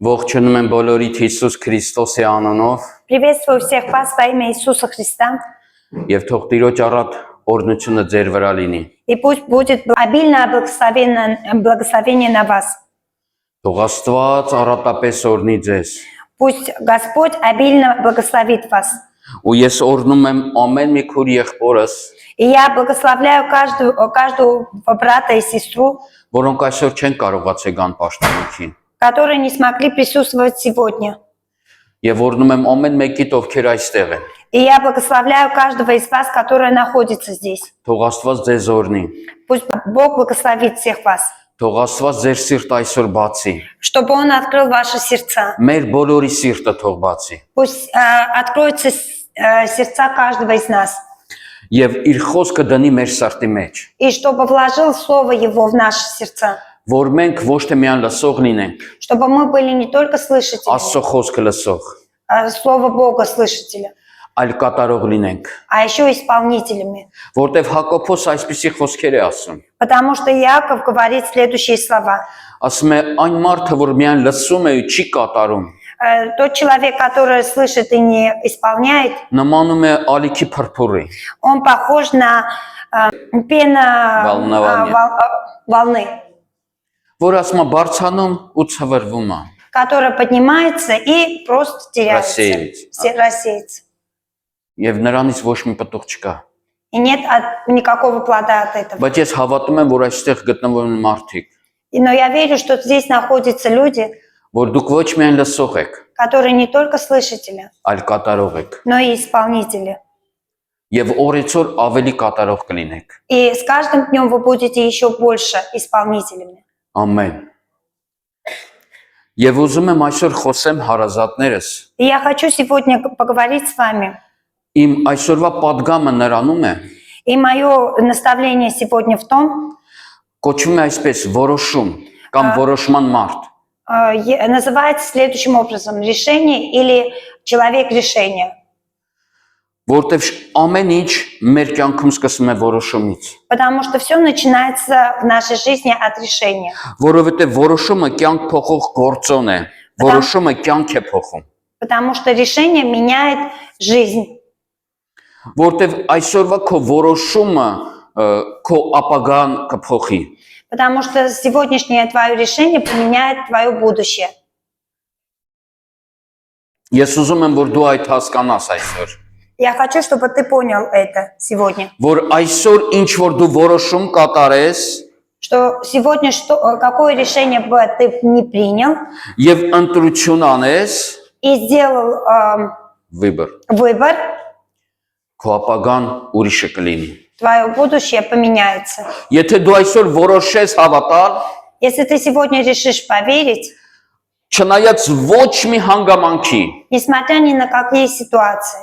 Ողջունում եմ բոլորիդ Հիսուս Քրիստոսի անունով Приветствую всех вас во имя Иисуса Христа. եւ թող Տիրոջ առատ օրհնությունը ձեր վրա լինի։ И пусть будет обильное благословение на вас. Թող Աստված առատապես օրհնի ձեզ։ Пусть Господь обильно благословит вас. Ու ես օրհնում եմ ամեն մի քուր եղբորս, И я благословляю каждого брата и сестру, որոնք այսօր չեն կարողացել գան պաշտպանություն։ которые не смогли присутствовать сегодня. Եվ օրհնում եմ ամեն մեկիդ, ովքեր այստեղ են։ И я благословляю каждого из вас, который находится здесь. Թող Աստված ձեզ օրհնի։ Пусть Бог благословит всех вас, Թող Աստված ձեր սիրտը այսօր բացի։ чтобы Он открыл ваши сердца. Մեր բոլորի սիրտը թող бացի։ Пусть откроются сердца каждого из нас. Եվ իր խոսքը դնի մեր սրտի մեջ, И чтобы вложил Слово Его в наши сердца. որ մենք ոչ թե միան լսող լինենք, Чтобы мы были не только слышателями, Աստծո խոսքը лսող, Слово Бога слышателя, այլ կատարող լինենք, а еще исполнителями. որտեվ Հակոբոս այսպիսի խոսքեր է ասում։ Потому что Иаков говорит следующие слова. Ասում է այն մարդը, որ միան лսում է ու չի կատարում, Тот человек, который слышит и не исполняет, նմանում է ալիքի փրփուրի, он похож на волны, որ ասում է բարձանում ու ցվրվում է։ которая поднимается и просто теряется, рассеется. Եվ նրանից ոչ մի պտուղ չկա։ И нет никакого плода от этого. Բայց ես հավատում եմ, որ այստեղ գտնվում են մարդիկ, Но я верю, что здесь находятся люди, որ դուք ոչ միայն լսող եք, которые не только слышатели, այլ կատարող եք, но и исполнители. եւ օրեցօր ավելի կատարող կլինեք։ И с каждым днем вы будете еще больше исполнителями. Ամեն։ Եվ ուզում եմ այսօր խոսեմ հարազատներս։ И я хочу сегодня поговорить с вами. Իմ այսօրվա падգամը նրանում է, И мое наставление сегодня в том, կոչվում է այսպես որոշում կամ որոշման մարդ։ называется следующим образом: решение или человек решения. Որտեվ ամեն ինչ մեր կյանքում սկսում է որոշումից։ Потому что все начинается в нашей жизни от решения. Որովհետեւ որոշումը կյանք փոխող գործոն է, որոշումը կյանք է փոխում։ Потому что решение меняет жизнь. Որտեւ այսօրվա քո որոշումը քո ապագան կփոխի։ Потому что сегодняшнее твое решение поменяет твое будущее. Ես уզում եմ, որ դու այդ հասկանաս այսօր։ Я хочу, чтобы ты понял это сегодня. Որ այսօր ինչ որ դու որոշում կատարես, Что сегодня какое решение бы ты не принял եւ ընտրություն անես, и сделал выбор, քո ապագան ուրիշը կլինի։ твое будущее поменяется. Եթե դու այսօր որոշես հավատալ, Если ты сегодня решишь поверить, չնայած ոչ մի հանգամանքի, несмотря ни на какие ситуации,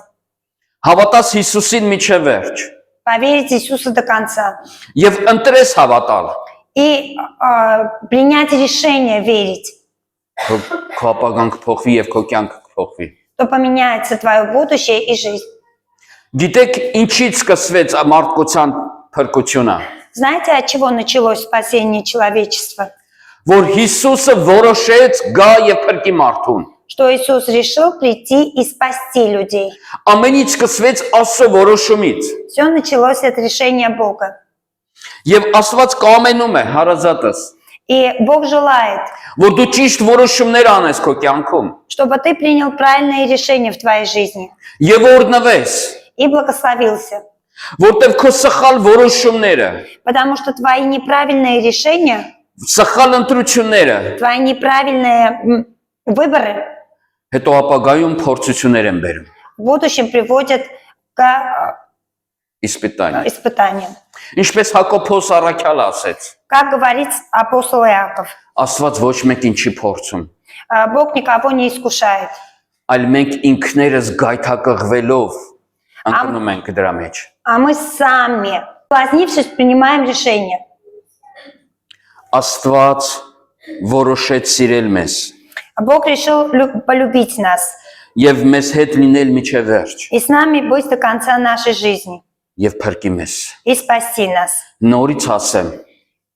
հավատաս Հիսուսին միջև վերջ, поверить Иисусу до конца եւ ընտրես հավատալ, и принять решение верить, քո ապագան կփոխվի եւ քո կյանքը կփոխվի։ то поменяется твое будущее и жизнь. Գիտեք ինչից սկսվեց մարդկության փրկությունը։ Знаете, от чего началось спасение человечества? Որ Հիսուսը որոշեց գա եւ փրկի մարդուն։ Что Иисус решил прийти и спасти людей. Ամեն ինչ սկսվեց Աստծո որոշումից։ Все началось от решения Бога. Եվ Աստված կամենում է հարազատս, И Бог желает, որ դու ճիշտ որոշումներ անես քո կյանքում чтобы ты принял правильные решения в твоей жизни եւ օրնվես, и благословился. որտեվ քո սխալ որոշումները, Потому что твои неправильные решения, սխալ ընտրությունները твои неправильные выборы հետո ապագայում փորձություններ են բերում։ в будущем приводят к испытаниям. Ինչպես Հակոբոս առաքյալը ասեց, Как говорит апостол Иаков, Աստված ոչ մեկին չի փորձում, Бог никого не искушает, այլ մենք ինքներս գայթակղվելով ընկնում ենք դրա մեջ։ а мы сами, соблазнившись, принимаем решение. Աստված որոշեց սիրել մեզ Бог решил полюбить нас եւ մեզ հետ լինել միջև վերջ и с нами быть до конца нашей жизни եւ փրկի մեզ։ и спасти нас. Նորից ասեմ,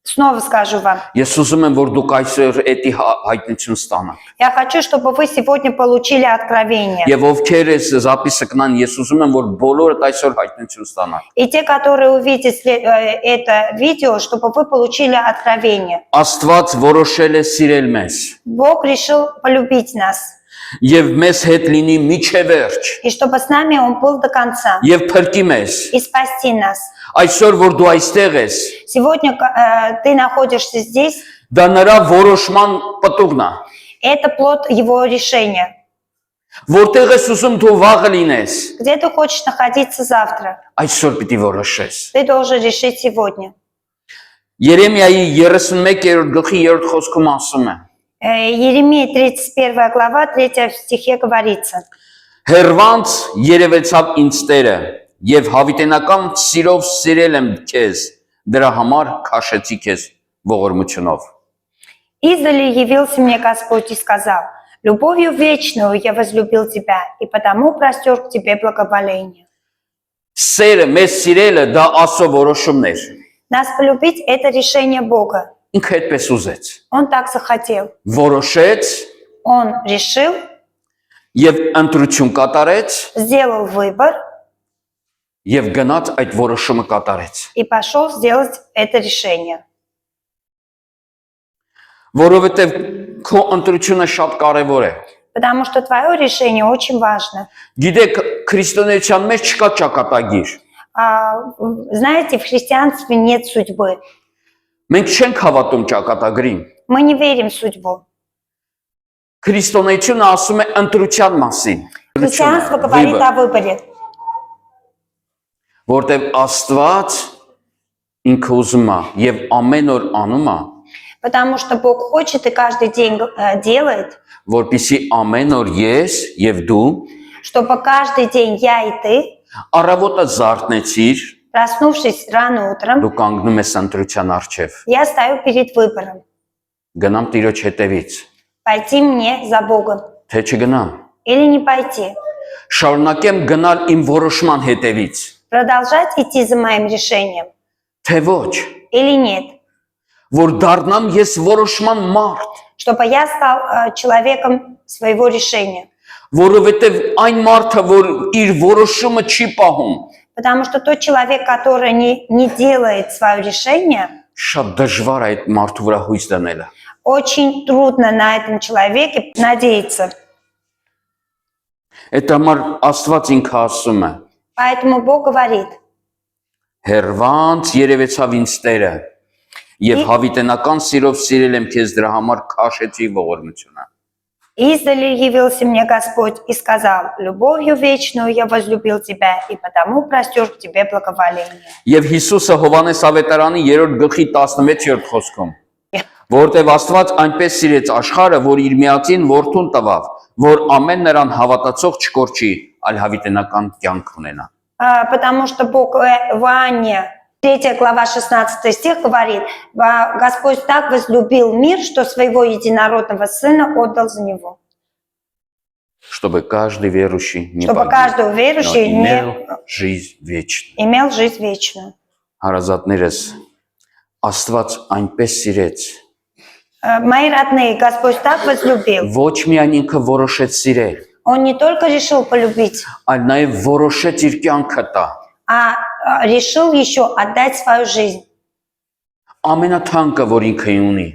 Снова скажу вам. Ես ուզում եմ, որ դուք այսօր էդի հայտնություն ստանաք։ Я хочу, чтобы вы сегодня получили откровение. Եվ ովքեր էս զապիսը կնան, ես ուզում եմ, որ բոլորդ այսօր հայտնություն ստանաք։ И те, которые увидят это видео, чтобы вы получили откровение. Աստված որոշել է սիրել մեզ Бог решил полюбить нас. եւ մեզ հետ լինի միջև վերջ И чтобы с нами Он был до конца. եւ փրկի մեզ։ И спасти нас. Այսօր որ դու այստեղ ես, Сегодня ты находишься здесь. դա նրա որոշման պտուղն է։ Это плод Его решения. Որտեղ ես ուզում դու վաղը լինես, Где ты хочешь находиться завтра? այսօր պիտի որոշես։ Ты должен решить сегодня. Երեմիայի 31-րդ գլխի 3-րդ խոսքում ասում է. Еремия 31 глава, 3 стихе говорится. Հերվանց երևեցավ ինձ Տերը եւ հավիտենական սիրով սիրել եմ քեզ, դրա համար քաշեցի քեզ ողորմությունով։ Издали явился мне Господь и сказал: любовью вечную я возлюбил тебя, и потому простер к тебе благоволение. Սերը մեզ սիրելը դա Աստծո որոշումն էր։ Нас полюбить – это решение Бога. Ինքը այդպես ուզեց։ Он так захотел. Որոշեց Он решил, եւ ընտրություն կատարեց сделал выбор եւ գնաց այդ որոշումը կատարեց։ и пошел сделать это решение. Որովհետեւ քո ընտրությունը շատ կարեւոր է։ Потому что твое решение очень важно. Գիտեք, քրիստոնեության մեջ չկա ճակատագիր։ Знаете, в христианстве нет судьбы. Մենք չենք հավատում ճակատագրին։ Мы не верим в судьбу. Քրիստոնեությունը ասում է ընտրության մասին։ Христианство говорит о выборе. Որտեւ Աստված ինքը уզում է եւ ամեն օր անում է, Потому что Бог хочет и каждый день делает, որպեսզի ամեն օր ես եւ դու чтобы каждый день я и ты, առավոտը զարթնեցիր, проснувшись рано утром, դու կանգնում ես ընտրության առջև։ я стою перед выбором. Գնամ Տիրոջ հետևից, Пойти мне за Богом թե չգնամ։ или не пойти. Շարունակեմ գնալ իմ որոշման հետևից, Продолжать идти за моим решением թե ոչ, или нет. որ դառնամ ես որոշման մարդ, Чтобы я стал человеком своего решения. որովհետեւ այն մարդը, որ իր որոշումը չի պահում, Потому что тот человек, который не делает свое решение, շատ դժվար է այդ մարդու վրա հույս դնելը։ очень трудно на этом человеке надеяться. Այդ համար Աստված ինքը ասում է. Поэтому Бог говорит: Հերվանց երևեցավ ինձ Տերը եւ հավիտենական սիրով սիրել եմ քեզ, դրա համար քաշեցի ողորմությունը։ издали явился мне Господь и сказал: любовью вечную я возлюбил тебя, и потому простер к тебе благоволение. Եվ Հիսուսը Հովհաննես ավետարանի 3-րդ գլխի 16-րդ խոսքում, որտեղ Աստված այնպես сирեց աշխարհը, որ իր միածին որդուն տվավ, որ ամեն նրան հավատացող չկորչի, այլ հավիտենական կյանք ունենա։ Потому что Бог в Иоанне 3 глава 16 стих говорит: Господь так возлюбил мир, что своего единородного Сына отдал за него. Чтобы каждый верующий не Чтобы каждый верующий имел жизнь вечную. имел жизнь вечную. Հարազատներս, Աստված այնպես սիրեց, Мои родные, Господь так возлюбил. ոչ միայն ինքը որոշեց սիրել, Он не только решил полюбить, այլ նաև որոշեց իր կյանքը տա։ а решил еще отдать свою жизнь. Ամենաթանկը, որ ինքը ունի։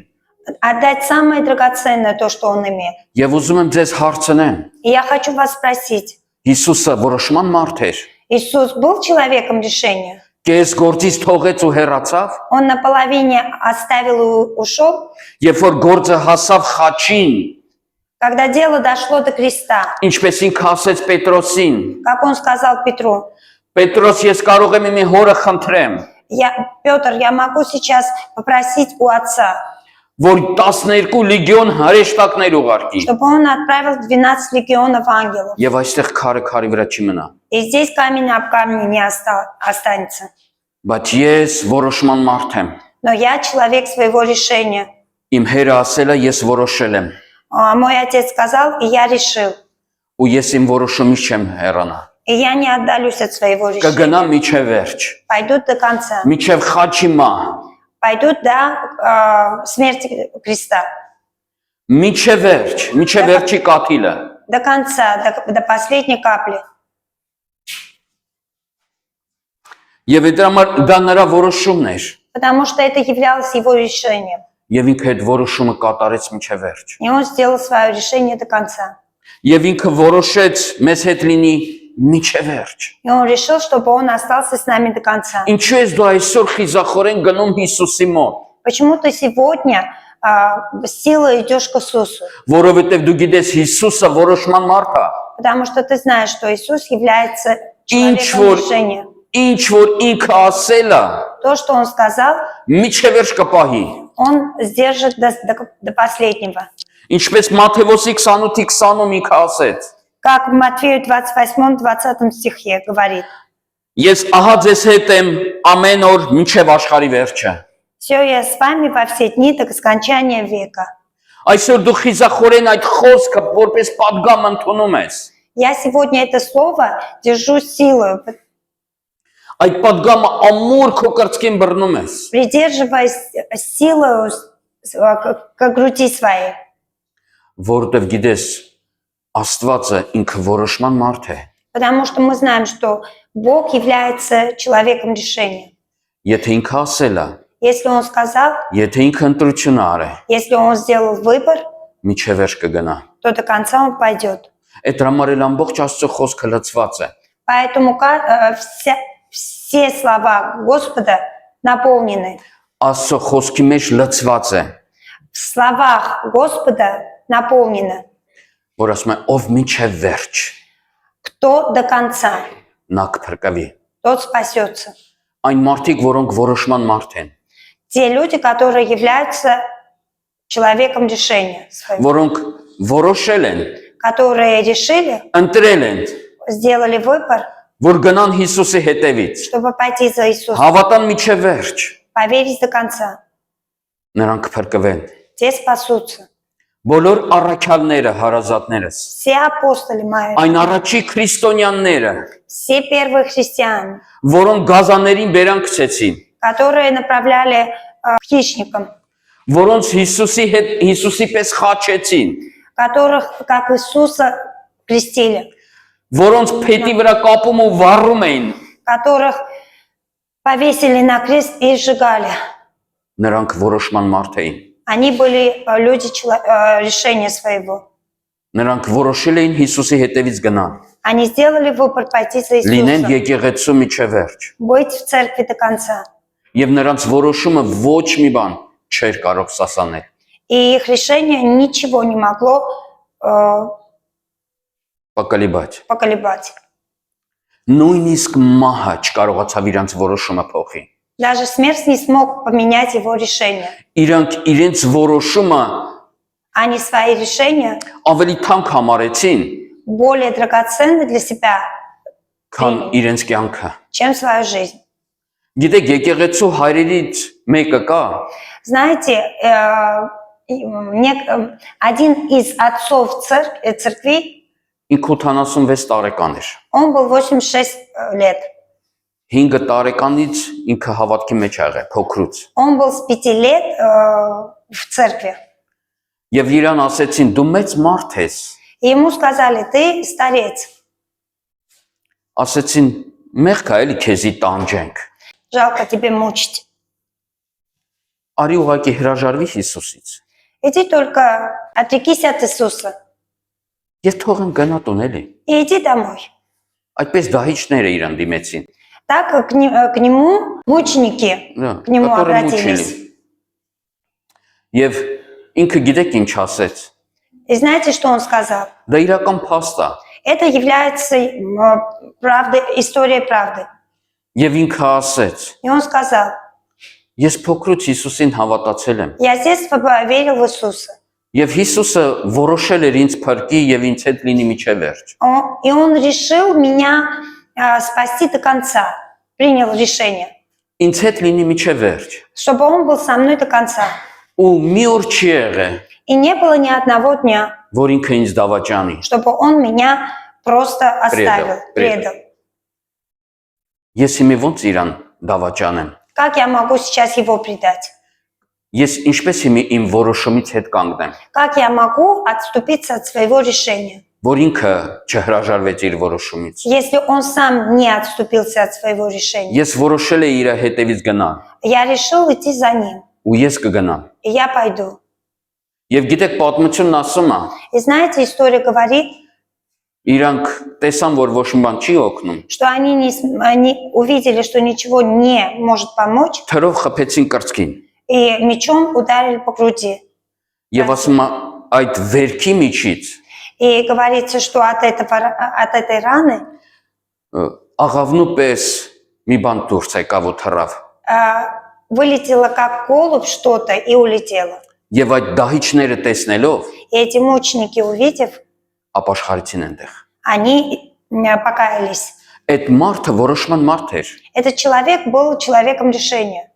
Отдать самое драгоценное, то, что Он имеет. Եվ ուզում եմ ձեզ հարցնեմ, И я хочу вас спросить: Հիսուսը որոշման մարդ էր։ Иисус был человеком решения? Կես գործից թողեց ու հեռացավ, Он наполовине оставил и ушел? երբ որ գործը հասավ խաչին, Когда дело дошло до креста, ինչպես ինքը ասեց Պետրոսին, как он сказал Петру: Պետրոս, ես կարող եմ իմ հորը խնդրեմ, Петр, я могу сейчас попросить у отца, որ 12 լեգիոն հրեշտակներ ուղարկի։ чтобы он отправил 12 легионов ангелов. Եվ այստեղ քարը քարի вրա չի մնա։ И здесь камень об камне не останется. Բայց ես որոշման մարդ եմ։ Но я человек своего решения. Իմ հերը ասել է, ես որոշել եմ, Мой отец сказал, и я решил. ու ես իմ որոշումից չեմ հեռանա։ И я не отдалюсь от своего решения. Կգնամ միջև վերջ, Пойду до конца. միջև խաչի մահ, пойдут до смерти креста, Միջև վերջի կաթիլը։ до конца, до последней капли. Եվ այդ համար դա նրա որոշումն էր։ Потому что это являлось его решением. Եվ ինքը այդ որոշումը կատարեց միջև վերջ։ И он сделал свое решение до конца. Եվ ինքը որոշեց մեզ հետ լինի միջև վերջ։ И он решил, чтобы он остался с нами до конца. Ինչու ես դու այսօր խիզախորեն գնում Հիսուսի մոտ։ Почему ты сегодня с силой идешь к Иисусу? Որովհետև դու գիտես Հիսուսը որոշման մարդ է։ Потому что ты знаешь, что Иисус является Ինչ человеком որ решения. ինչ որ ինքը ասել է, То, что он сказал, միջև վերջ կպահի։ он сдержит до последнего. Ինչպես Մատթեոս 28:20-ում ինքը ասեց. Как в Матфею 28-20 стихе говорит. Ես ահա ձեզ հետ եմ ամեն օր միջև աշխարհի վերջը։ Все, я с вами во все дни до скончания века. Այսօր դու խիզախորեն այդ խոսքը որպես падգամ ընդունում ես։ Я сегодня это слово держу силой, Այդ падգամը ամուր քո կրծքին բռնում ես։ придерживаясь силой к груди своей. Որովհետև գիտես, Աստվածը ինքը որոշման մարդ է։ Потому что мы знаем, что Бог является человеком решения. Եթե ինքը ասել է, Если Он сказал, եթե ինքը ընտրություն арել, если Он сделал выбор, միջև վերջ կգնա։ то до конца Он пойдет. Այդ համար էլ ամբողջ Աստծո խոսքը լցված է։ Поэтому все слова Господа наполнены. Աստծո խոսքի մեջ լցված է, В словах Господа наполнено. որ ասում է ով միջև վերջ Кто до конца, նա կփրկվի։ тот спасется. Այն մարդիկ, որոնք որոշման մարդ են, Те люди, которые являются человеком решения своего, որոնք որոշել են, которые решили, ընտրել են, сделали выбор, որ գնան Հիսուսի հետևից, чтобы пойти за Иисусом, հավատան միջև վերջ, поверить до конца. նրանք կփրկվեն։ Те спасутся. Բոլոր առաքյալները, հարազատներս, Все апостоли мои, այն առաջի քրիստոնյաները, все первые христиане, որոնք գազաներին բերան գցեցին, которые направляли хищникам, որոնց Հիսուսի պես խաչեցին, которых, как Иисуса, крестили, որոնց փետի վրա կապում ու վառում էին, которых повесили на крест и сжигали. նրանք որոշման մարդ էին։ Они были люди решения своего. Նրանք որոշել էին Հիսուսի հետևից գնալ, Они сделали выбор пойти за լինեն Иисусом, եկեղեցու միջև վերջ։ быть в церкви до конца. Եվ նրանց որոշումը ոչ մի բան չէր կարող սասանել։ И их решение ничего не могло Պակալիբաց։ поколебать. Նույնիսկ մահը չկարողացավ իրանց որոշումը փոխի։ Даже смерть не смог поменять его решение. Իրանք իրենց որոշումը Они свои решения ավելի թանկ համարեցին, более драгоценны для себя, քան իրենց կյանքը։ чем свою жизнь. Գիտեք, եկեղեցու հայրերից մեկը կա, Знаете, один из отцов церкви, ինքը 86 տարեկան էր։ он был 86 лет. 5 տարեկանից ինքը հավատքի մեջ ա եղել, փոքրուց։ Он был с 5 лет в церкви. Եվ իրան ասեցին, դու մեծ մարդ ես։ И ему сказали, ты старец, Ասեցին, մեղք է էլի քեզի տանջենք։ жалко тебе мучить. Արի ուղակի հրաժարվի Հիսուսից։ Иди только отрекись от Иисуса Եվ թող են գնա տուն էլի։ и иди домой. Այդպես դահիճները իրան дիմեցին։ Так к нему мученики к нему обратились. Եվ ինքը գիտեք ինչ ասեց։ И знаете, что он сказал? Դա իրական փաստ է։ Это является правдой, историей правды. Եվ ինքը ասեց. И он сказал, Ես փոքրուց Հիսուսին հավատացել եմ։ я с детства верил в Иисуса. Եվ Հիսուսը որոշել էր ինձ փրկի եւ ինձ հետ լինի միջև վերջ։ И он решил меня спасти до конца. Принял решение, Ինձ հետ լինի միջև վերջ։ чтобы он был со мной до конца. Ու մի օր չի եղել, И не было ни одного дня, որ ինքը ինձ դավաճանի։ чтобы он меня просто оставил, Предал. предал. Ես հիմա ոնց իրան դավաճանեմ։ Как я могу сейчас его предать? Ես ինչպես հիմի իմ որոշումից հետ կանգնեմ, Как я могу отступиться от своего решения? որ ինքը չհրաժարվեց իր որոշումից։ Если он сам не отступился от своего решения. Ես որոշել եմ իր հետևից գնալ, Я решил идти за ним. ու ես կգնամ։ И я пойду. Եվ գիտեք, պատմությունն ասում է, И знаете, история говорит, իրանք տեսան, որ ոչ մի բան չի օգնում, что они увидели, что ничего не может помочь, թրով խփեցին կրծքին։ и мечом ударили по груди. Եվ ասում է, այդ վերքի միջից И говорится, что от этой раны աղավնու պես մի բան դուրս եկավ ու թռավ։ вылетело как голубь что-то и улетело. Եվ այդ դահիճները տեսնելով И эти мученики, увидев, ապաշխարեցին այնտեղ։ они покаялись. Այդ մարդը որոշման մարդ էր, Этот человек был человеком решения,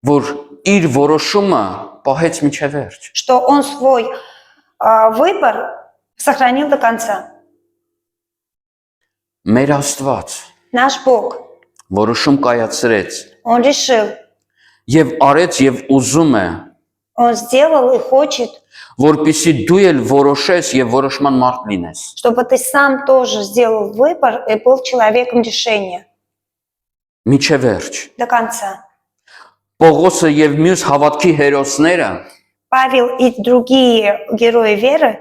որ իր որոշումը պահեց մինչև վերջ։ что он свой выбор сохранил до конца. Մեր Աստված Наш Бог, որոշում կայացրեց Он решил, եւ արեց եւ ուզում է, Он сделал и хочет, որպեսզի դու էլ որոշես եւ որոշման մարդ լինես։ чтобы ты сам тоже сделал выбор и был человеком решения Մինչև վերջ։ до конца. Պողոսը եւ մյուս հավատքի հերոսները Павел и другие герои веры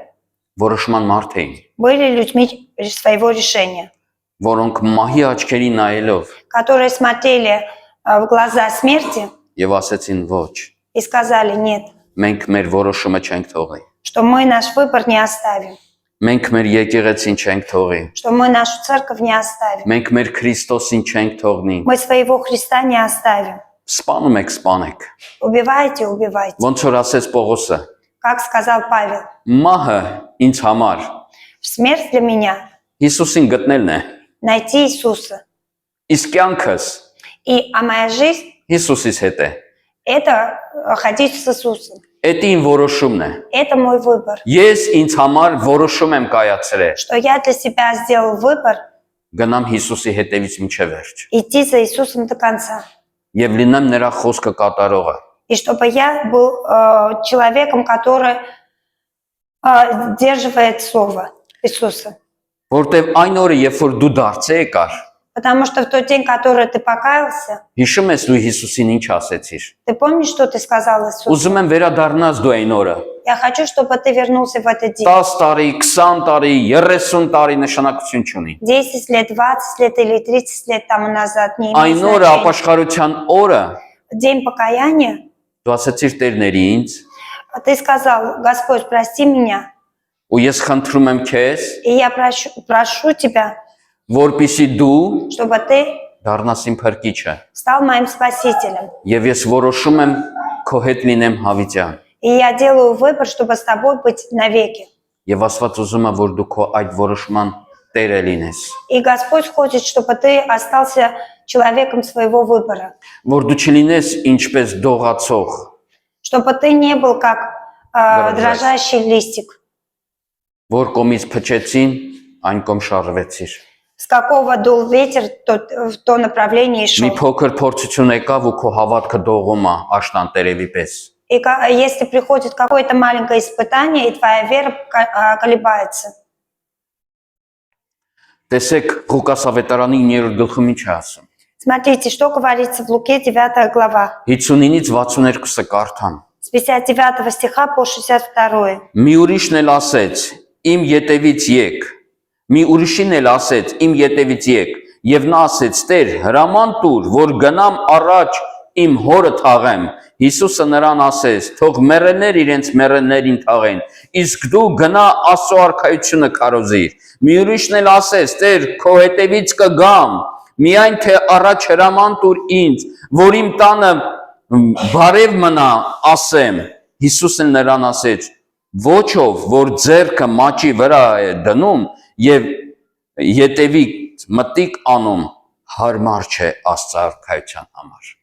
որոշման մարդ էին, были людьми своего решения, որոնք մահի աչքերի նայելով которые смотрели в глаза смерти եւ ասեցին ոչ, и сказали нет, մենք մեր որոշումը չենք թողի, что мы наш выбор не оставим, մենք մեր եկեղեցին չենք թողի, что мы нашу церковь не оставим, մենք մեր Քրիստոսին չենք թողնի։ мы своего Христа не оставим. Սպանում եք, սպանեք։ Убивайте, убивайте. Ոնց որ ասեց Պողոսը, Как сказал Павел, մահը ինձ համար смерть для меня Հիսուսին գտնելն է, найти Иисуса. իսկ կյանքս А моя жизнь Հիսուսից հետ է։ это ходить с Иисусом. Դա իմ որոշումն է։ Это мой выбор. Ես ինձ համար որոշում եմ կայացրել, Что я для себя сделал выбор գնամ Հիսուսի հետևից մինչև վերջ идти за Иисусом до конца. եւ լինեմ նրա խոսքը կատարողը։ И чтобы я был человеком, который сдерживает слово Иисуса. Որտեւ այն օրը, երբ որ дու դարձե եկար, Потому что в тот день, который ты покаялся, հիշում ես դու Հիսուսին ինչ ասեցիր։ ты помнишь, что ты сказал Иисусу? Ուզում եմ վերադառնաս դու այն օրը։ Я хочу, чтобы ты вернулся в этот день. 10 տարի, 20 տարի, 30 տարի նշանակություն չունի։ 10 лет, 20 лет или 30 лет тому назад не имеет Այն օրը значения. ապաշխարության օրը День покаяния, դու ասացիր Տերների ինձ, ты сказал, Господь, прости меня, ու ես խնդրում եմ քեզ, и я прошу тебя, որպեսզի դու чтобы ты դառնաս իմ փրկիչը, стал моим спасителем. եւ ես որոշում եմ քո հետ լինեմ հավիտյան։ И я делаю выбор, чтобы с тобой быть навеки. Եվ Աստված ուզում է, որ դու քո այդ որոշման տերը լինես, И Господь хочет, чтобы ты остался человеком своего выбора. որ դու չլինես ինչպես դողացող, Чтобы ты не был как дрожащий листик. որ կողմից փչեցին, այն կողմ շարժվեցիր։ С какого дул ветер, в то направление и Մի шел. փոքր փորձություն եկավ ու քո հավատքը դողում է աշտան տերևի պես։ И если приходит какое-то маленькое испытание, и твоя вера колебается. Տեսեք Ղուկաս ավետարանի 9-րդ գլխում ինչ է ասում։ Смотрите, что говорится в Луке 9 глава. 59-ից 62-ը կարդամ։ С 59 стиха по 62. Մի ուրիշն էլ ասեց. Իմ ետևից եկ։ Մի ուրիշին էլ ասեց. Իմ ետևից եկ։ Եվ նա ասեց. Տեր, հրաման տուր, որ գնամ առաջ իմ հորը թաղեմ։ Հիսուսը նրան ասեց. Թող մեռելներ իրենց մեռելներին թաղեն, իսկ դու գնա Աստծո արքայությունը քարոզիր։ Մի ուրիշն էլ ասեց. Տեր, քո հետևից կգամ, միայն թե առաջ հրաման տուր ինձ, որ իմ տանը բարև մնա, ասեմ։ Հիսուսն նրան ասեց. Ոչով, որ ձեռքը մաճի վրա է դնում եւ ետևի մտիկ անում, հարմար չէ Աստծո արքայության համար։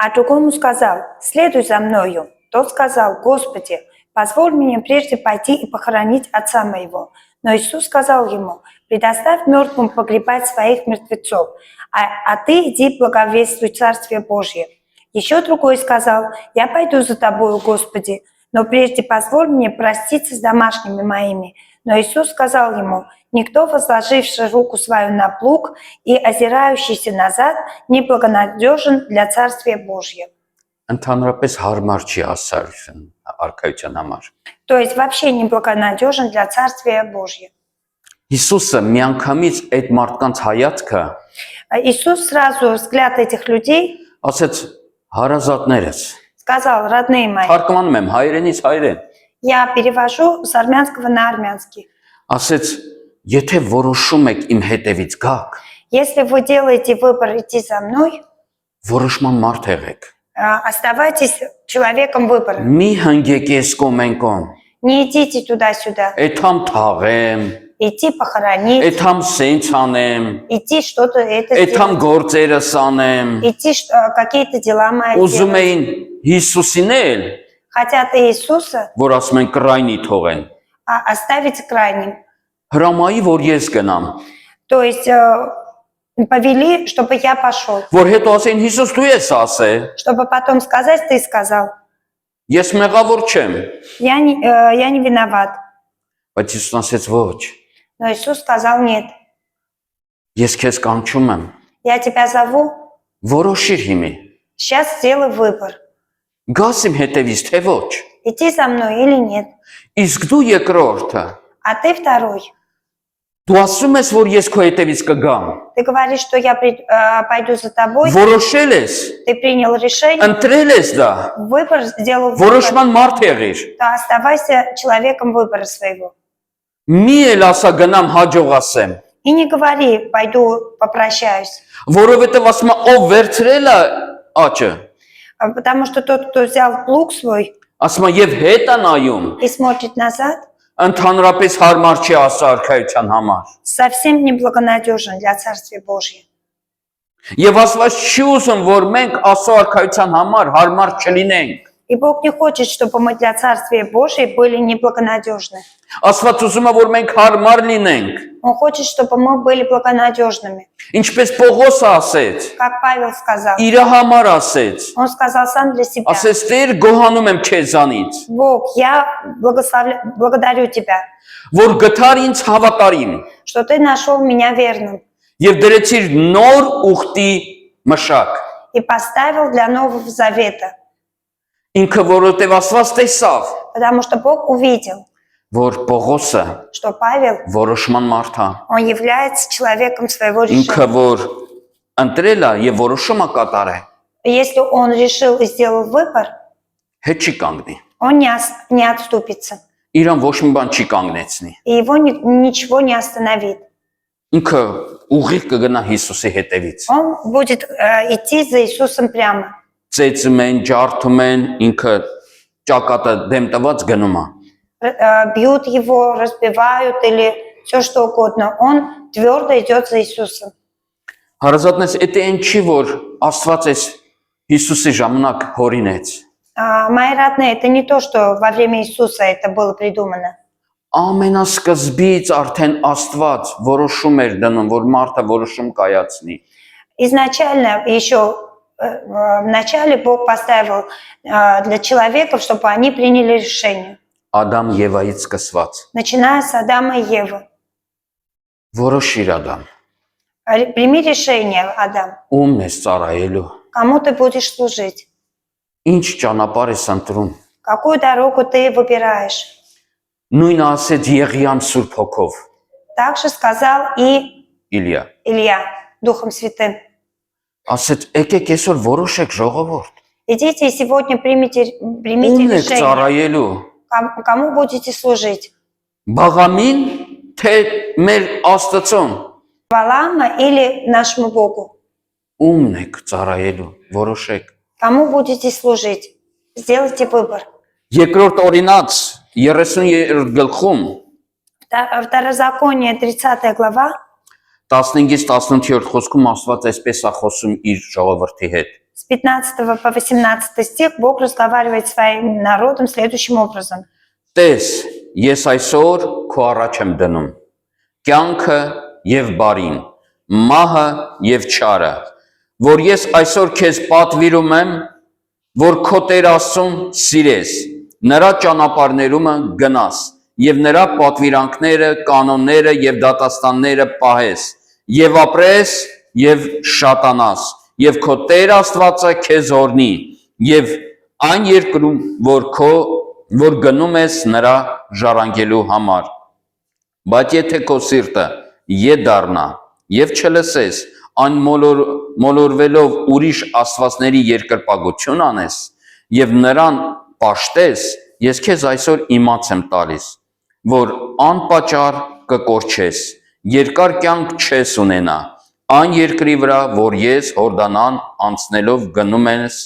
А другому сказал, следуй за мною. Тот сказал, Господи, позволь мне прежде пойти и похоронить отца моего. Но Иисус сказал ему, Предоставь мертвым погребать своих мертвецов, а ты иди благовествуй Царствие Божье. Еще другой сказал: я пойду за тобою, Господи, но прежде позволь мне проститься с домашними моими. Но Иисус сказал ему: никто, возложивший руку свою на плуг и озирающийся назад, не благонадежен для Царствия Божьего. Ընդհանրապես հարմար չի ասար արքայության համար։ То есть вообще не благонадежен для Царствия Божьего. Հիսուսը միանգամից այդ մարդկանց հայացքը Иисус сразу взгляд этих людей ասեց հարազատներս։ сказал: родные мои. Թարգմանում եմ հայերենից հայերեն։ Я перевожу с армянского на армянский. Ասեց, եթե որոշում եք իմ հետևից գաք, Если вы делаете выбор идти за мной, որոշման մարդ եղեք։ оставайтесь человеком выбора. Մի հնգեք ես կոմենկոմ, Не идите туда-сюда. այդամ թաղեմ, Идти похоронить, այդամ սենց անեմ, идти что-то это այդամ сделать, գործերս անեմ։ идти какие-то дела мои Ուզում делать. էին Հիսուսին էլ, Хотят Иисуса որ ասում են կրայնի թողեն։ оставить крайним. Հրամայի, որ ես գնամ, То есть повели, чтобы я пошел. որ հետո ասեն Հիսուս դու ես ասե, Чтобы потом сказать: ты сказал. ես մեղավոր չեմ։ Я не виноват. Բայց Հիսուսն ասեց ոչ, Но Иисус сказал: нет. ես քեզ կանչում եմ, Я тебя зову. որոշիր հիմի։ Сейчас сделай выбор. Գաս իմ հետևից թե ոչ։ Идти за мной или нет. Իսկ դու երկրորդը, А ты второй. դու ասում ես, որ ես քո հետևից կգամ։ Ты говоришь, что я пойду за тобой. Որոշել ես, Ты принял решение. ընտրել ես դա, Выбор сделал выбор. որոշման մարդ եղիր։ То оставайся человеком выбора своего. Մի էլ ասա գնամ հաջող ասեմ, И не говори: пойду попрощаюсь. որովհետև ասում է ով վերցրել է աճը, Потому что тот, кто взял плуг свой ասում է եւ հետ է նայում, и смотрит назад, ընդհանրապես հարմար չի ասա արքայության համար։ совсем неблагонадежен для Царствия Божьего. Եվ ասված չի ուզում, որ մենք ասո արքայության համար հարմար չլինենք։ И Бог не хочет, чтобы мы для Царствия Божьего были неблагонадежны. Ասված ուզում է, որ մենք հարմար լինենք։ Он хочет, чтобы мы были благонадежными. Ինչպես Պողոսը ասեց, Как Павел сказал. իր համար ասեց, Он сказал сам для себя: ասեց Տեր գոհանում եմ քեզանից, Бог, я благодарю тебя, որ գթար ինձ հավատարիմ что ты нашел меня верным եւ դրեցիր նոր ուխտի մշակ։ и поставил для Нового Завета. Ինքը որովհետև ասված տեսավ, Потому что Бог увидел, որ Պողոսը что Павел, որոշման մարդ է, он является человеком своего ինքը решения. որ ընտրել է եւ որոշումը կատարե, И если он решил и сделал выбор, հետ չի կանգնի։ он не отступится. Իրան ոչ մի բան չի կանգնեցնի։ И его ничего не остановит. Ինքը ուղիղ կգնա Հիսուսի հետևից։ Он будет идти за Иисусом прямо. Ծեծում են, ջարդում են, ինքը ճակատը դեմ տված գնում է։ Бьют его, разбивают или все что угодно. Он твердо идет за Иисусом. Հարազատներս, դա այն չի, որ Աստված էս Հիսուսի ժամանակ հորինեց։ Мои родные, это не то, что во время Иисуса это было придумано. Ամենասկզբից արդեն Աստված որոշում էր դնում, որ մարդը որոշում կայացնի։ Изначально, еще в начале Бог поставил для человеков, чтобы они приняли решение. Ադամ Եվայից սկսված։ Начиная с Адама и Евы. Որոշիր Ադամ, Прими решение, Адам. ում ես ծառայելու, Кому ты будешь служить? ինչ ճանապարհ ես ընտրում։ Какую дорогу ты выбираешь? Նույնը ասեց Եղիան Սուրբ Հոգով, Также сказал и Իլիա։ Илья Духом Святым. Ասեց եկեք այսօր որոշեք ժողովուրդ։ Идите и сегодня примите Ում եք решение. ծառայելու։ Кому будете служить? Բաղամին թե մեր Աստծուն։ Валама или нашему Богу? Ում եք ծառայելու, որոշեք։ Кому будете служить? Сделайте выбор. Երկրորդ օրինաց 30-րդ гլխում Второзаконие, 30 глава, 15-ից 18-րդ խոսքում Աստված այսպես է խոսում իր ժողովրդի հետ։ с 15 по 18 стих Бог разговаривает с своим народом следующим образом. Տես, ես այսօր քո առաջ եմ դնում։ կյանքը եւ բարին, մահը եւ չարը, որ ես այսօր քեզ պատվիրում եմ, որ քո Տեր Աստծուն սիրես, նրա ճանապարհներումը գնաս եւ նրա պատվիրանքները, կանոնները եւ դատաստանները պահես եւ ապրես եւ շատանաս եւ քո Տեր Աստվածը քեզ օրհնի եւ այն երկրում, որ գնում ես նրա ժառանգելու համար։ Բայց եթե քո սիրտը ետ դառնա եւ չլսես, այն մոլորվելով ուրիշ աստվածների երկրպագություն անես եւ նրան պաշտես, ես քեզ այսօր իմաց եմ տալիս, որ անպատճառ կկորչես, երկար կյանք չես ունենա, այն երկրի վրա, որ ես Հորդանան անցնելով գնում ես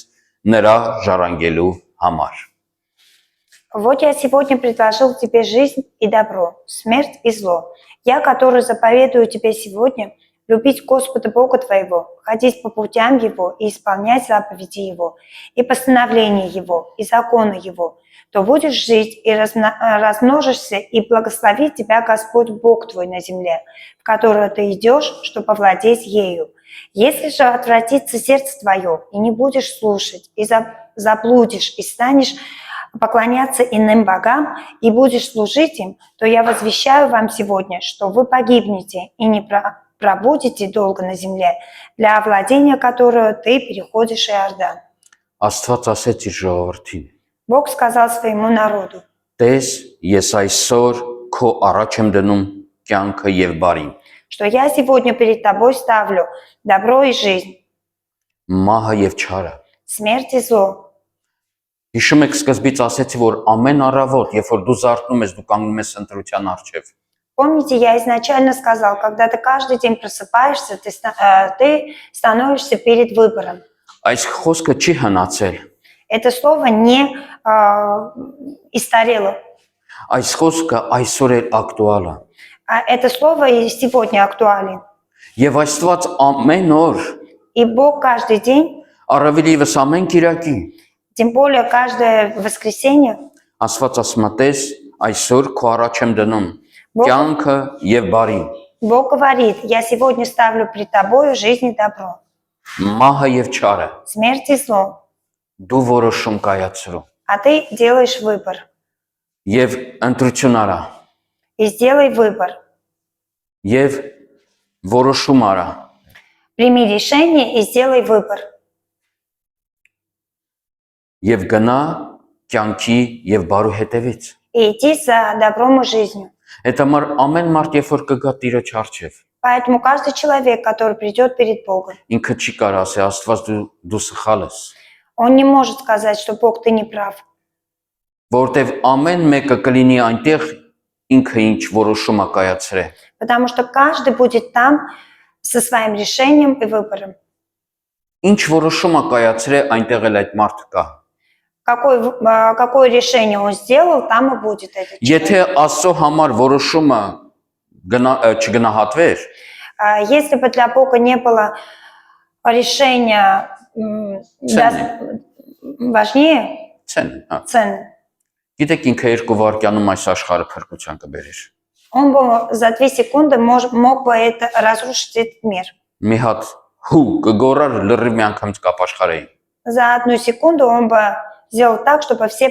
նրա ժառանգելու համար։ Вот я сегодня предложил тебе жизнь и добро, смерть и зло. Я, который заповедую тебе сегодня, любить Господа Бога твоего, ходить по путям Его и исполнять заповеди Его, и постановления Его, и законы Его, то будешь жить и размножишься, и благословит тебя Господь Бог твой на земле, в которую ты идешь, чтобы овладеть ею. Если же отвратится сердце твое, и не будешь слушать, и заблудишь, и станешь поклоняться иным богам, и будешь служить им, то я возвещаю вам сегодня, что вы погибнете и не пробудете долго на земле, для овладения которую ты переходишь Иордан. Աստված ասեց իր ժողովրդին. Бог сказал своему народу: Տես, ես այսօր քո առաջ եմ դնում կյանքը եւ բարին, что я сегодня перед тобой ставлю добро и жизнь, մահը եւ չարը։ смерть и зло. Հիշում եք սկզբից ասեցի, որ ամեն առավոտ, երբ որ դու զարթնում ես, դու կանգնում ես ընտրության առջև։ Помните, я изначально сказал, когда ты каждый день просыпаешься, ты становишься перед выбором. Այս խոսքը չի հնացել։ Это слово не истарело. Այս խոսքը այսօր էլ ակտուալ է։ Это слово и сегодня актуален. Եվ Աստված ամեն օր, И Бог каждый день, առավել ևս ամեն կիրակի, тем более каждое воскресенье, Աստված ասում է, տես, այսօր քո առաջ եմ դնում կյանքը եւ բարին, Бог говорит: я сегодня ставлю пред тобою жизнь и добро, մահը եւ չարը։ смерть и зло, Դու որոշում կայացրու а ты делаешь выбор. եւ ընտրություն արա И сделай выбор. եւ որոշում արա, Прими решение и сделай выбор. եւ գնա կյանքի եւ բարու հետևից։ И иди за добром и жизнью. Այդ համար ամեն մարդ երբ որ կգա Տիրոջ առջև, Поэтому каждый человек, который придет перед Богом, ինքը չի կարող ասել Աստված դու սխալ ես, он не может сказать, что Бог, ты не прав. որովհետեւ ամեն մեկը կլինի այնտեղ ինքը ինչ որոշում է կայացրել։ Потому что каждый будет там со своим решением и выбором. Ինչ որոշում է կայացրել, այնտեղ էլ այդ մարդը կա։ Какое решение он сделал, там и будет этот человек. Եթե Աստծո համար որոշումը չգնահատվեր, Если бы для Бога не было решения важнее, ценным, գիտեք ինքը 2 վայրկյանում այս աշխարհը փրկության կբերեր։ он бы за 2 секунды мог бы это разрушить этот мир. Մի հատ հու կգորար լրիվ մի անգամ կապաշխարեին։ За 1 секунду он бы сделал так, чтобы все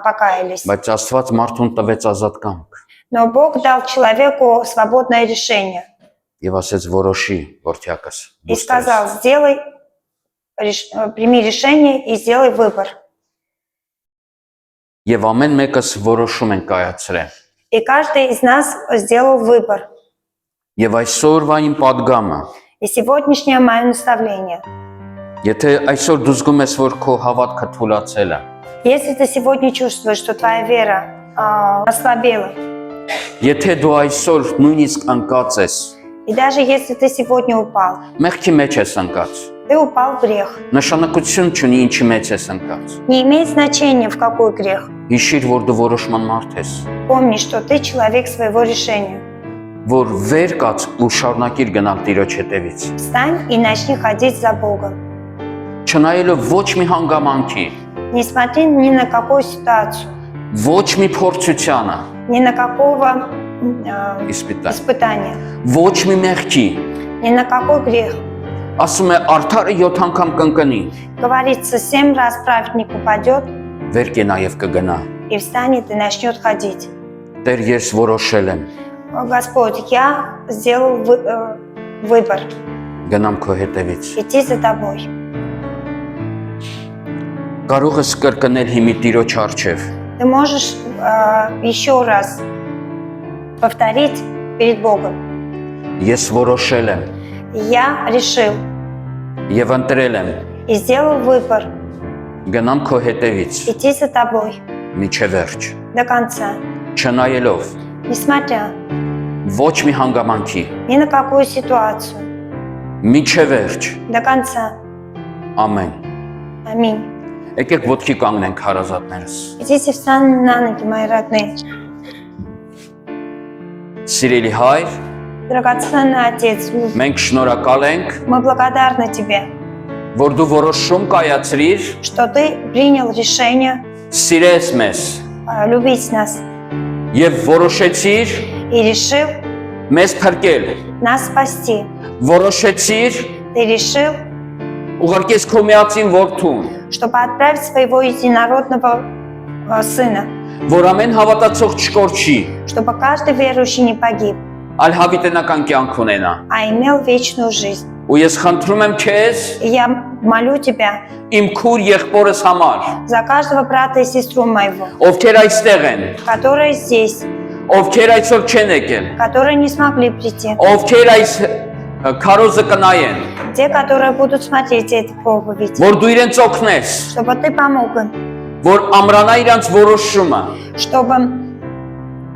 покаялись. Բայց Աստված մարդուն տվեց азат կամք Но Бог дал человеку свободное решение եւ ասեց որոշի որդյակս։ и сказал: прими решение и сделай выбор. Եվ ամեն մեկս որոշում են կայացրել։ И каждый из нас сделал выбор. Եվ այսօրվա իմ падգամը, И сегодняшнее мое наставление: եթե այսօր դու զգում ես, որ քո հավատքը թուլացել է, если ты сегодня чувствуешь, что твоя вера ослабела, եթե դու այսօր նույնիսկ անկած ես, и даже если ты сегодня упал, մեղքի մեջ ես անկած, ты упал в грех. նշանակություն չունի ինչի մեջ ես անկած։ Не имеет значения, в какой грех. Հիշիր, որ դու որոշման մարդ ես, Помни, что ты человек своего решения. որ վեր կաց ու շարունակիր գնալ Տիրոջ հետևից։ Встань и начни ходить за Богом. Չնայելով ոչ մի հանգամանքի, Не смотри ни на какую ситуацию, ոչ մի փորձությանը, ни на какого испытания, ոչ մի մեղքի։ ни на какой грех. Ասում է արդարը 7 անգամ կընկնի, Говорится, 7 раз праведник упадет վեր կենա եւ կգնա։ и встанет и начнет ходить. Տեր, ես որոշել եմ, О, Господь, я сделал выбор գնամ քո հետևից։ идти за тобой. Կարող ես կրկնել հիմի Տիրոջ առջև։ Ты можешь еще раз повторить перед Богом. Ես որոշել եմ Я решил եւ ընտրել եմ и сделал выбор գնամ քո հետևից идти за тобой միջև վերջ, до конца, չնայելով несмотря ոչ մի հանգամանքի, ни на какую ситуацию, միջև վերջ, до конца. ամեն։ Аминь. Եկեք ոտքի կանգնենք հարազատներս։ Идите встаньте на ноги, мои родные. Սիրելի հայր, Драгоценный Отец, մենք շնորհակալ ենք, мы благодарны Тебе, որ դու որոշում կայացրիր, что Ты принял решение սիրես մեզ любить нас եւ որոշեցիր и решил մեզ փրկել։ нас спасти. Որոշեցիր Ты решил, ուղարկես քո միածին որդուն, чтобы отправить своего единородного Сына, որ ամեն հավատացող չկորչի, чтобы каждый верующий не погиб, այլ հավիտենական կյանք ունենա։ а имел вечную жизнь. Ու ես խնդրում եմ քեզ И я молю Тебя իմ քուր եղբորս համար, за каждого брата и сестру моего, ովքեր այստեղ են, которые здесь, ովքեր այսօր չեն եկել, которые не смогли прийти, ովքեր այս քարոզը կնայեն, те, которые будут смотреть эту проповедь, որ դու իրենց օգնես, чтобы Ты помог им, որ ամրանա իրանց որոշումը, чтобы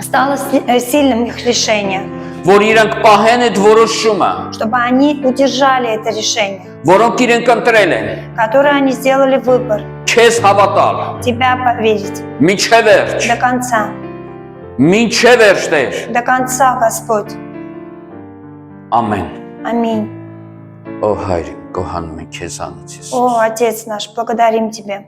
стало сильным их решение, որ իրանք պահեն այդ որոշումը, чтобы они удержали это решение, որոնք իրենք ընտրել են, которое они сделали выбор, քեզ հավատալ, Тебя поверить միջև վերջ, до конца, միջև վերջ Տեր, до конца, Господь. ամեն։ Аминь. Ո հայր, կոհանում ենք քեզ անիծես։ О, Отец наш, благодарим Тебя.